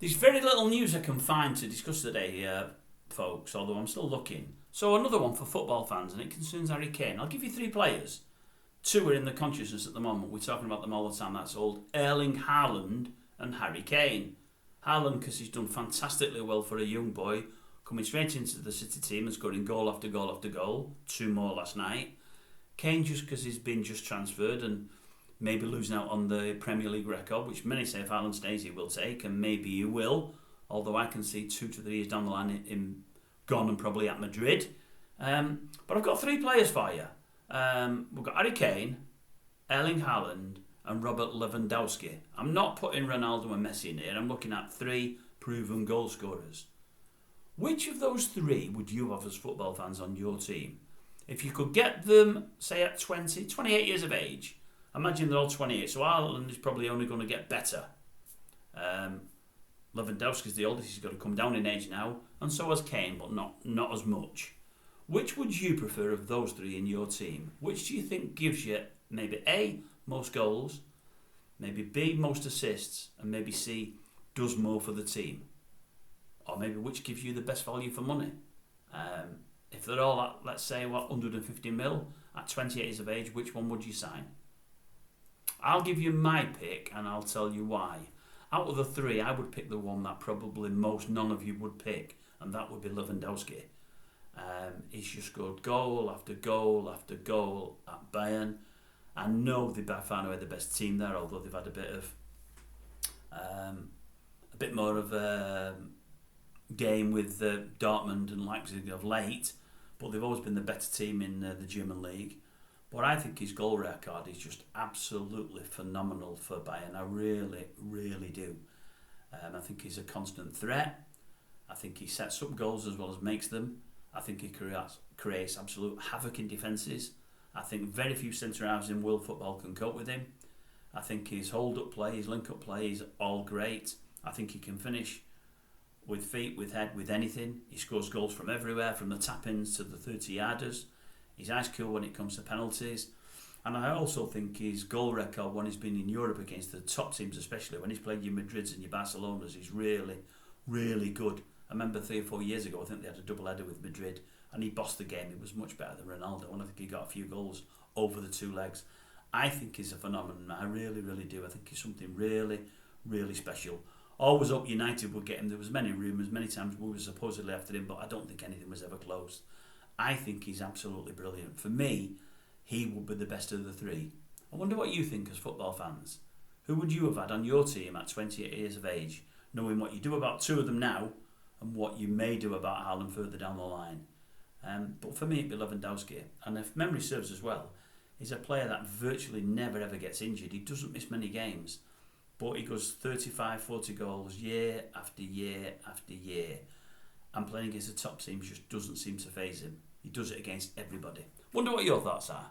There's very little news I can find to discuss today, folks, although I'm still looking. So another one for football fans, and it concerns Harry Kane. I'll give you three players. Two are in the consciousness at the moment. We're talking about them all the time. That's old Erling Haaland and Harry Kane. Haaland, because he's done fantastically well for a young boy, coming straight into the City team and scoring goal after goal after goal. 2 more last night. Kane, just because he's been just transferred and maybe losing out on the Premier League record, which many say if Haaland stays he will take, and maybe he will, although I can see 2 to 3 years down the line him gone and probably at Madrid. But I've got 3 players for you. We've got Harry Kane, Erling Haaland and Robert Lewandowski. I'm not putting Ronaldo and Messi in here. I'm looking at 3 proven goal scorers. Which of those 3 would you have as football fans on your team? If you could get them, say at 20, 28 years of age, imagine they're all 28, so Haaland is probably only going to get better. Lewandowski's the oldest, he's got to come down in age now, and so has Kane, but not as much. Which would you prefer of those 3 in your team? Which do you think gives you maybe A, most goals, maybe B, most assists, and maybe C, does more for the team? Or maybe which gives you the best value for money? If they're all at, let's say, 150 mil at 28 years of age, which one would you sign? I'll give you my pick and I'll tell you why. Out of the 3, I would pick the one that probably none of you would pick, and that would be Lewandowski. He's just scored goal after goal after goal at Bayern. I know they're by far and away the best team there, although they've had a bit more of a game with Dortmund and Leipzig of late, but they've always been the better team in the German league. But I think his goal record is just absolutely phenomenal for Bayern. I really, really do. I think he's a constant threat. I think he sets up goals as well as makes them. I think he creates absolute havoc in defences. I think very few centre-halves in world football can cope with him. I think his hold-up play, his link-up play is all great. I think he can finish with feet, with head, with anything. He scores goals from everywhere, from the tap-ins to the 30-yarders. He's ice cool when it comes to penalties. And I also think his goal record when he's been in Europe against the top teams, especially when he's played your Madrids and your Barcelonas, is really, really good. I remember 3 or 4 years ago, I think they had a double header with Madrid and he bossed the game. He was much better than Ronaldo, and I think he got a few goals over the 2 legs. I think he's a phenomenon. I really, really do. I think he's something really, really special. Always hoped United would get him. There was many rumours, many times we were supposedly after him, but I don't think anything was ever close. I think he's absolutely brilliant. For me, he would be the best of the 3. I wonder what you think as football fans. Who would you have had on your team at 28 years of age, knowing what you do about 2 of them now and what you may do about Haaland further down the line? But for me, it'd be Lewandowski. And if memory serves as well, he's a player that virtually never ever gets injured. He doesn't miss many games, but he goes 35, 40 goals year after year after year. And playing against the top teams just doesn't seem to faze him. He does it against everybody. Wonder what your thoughts are.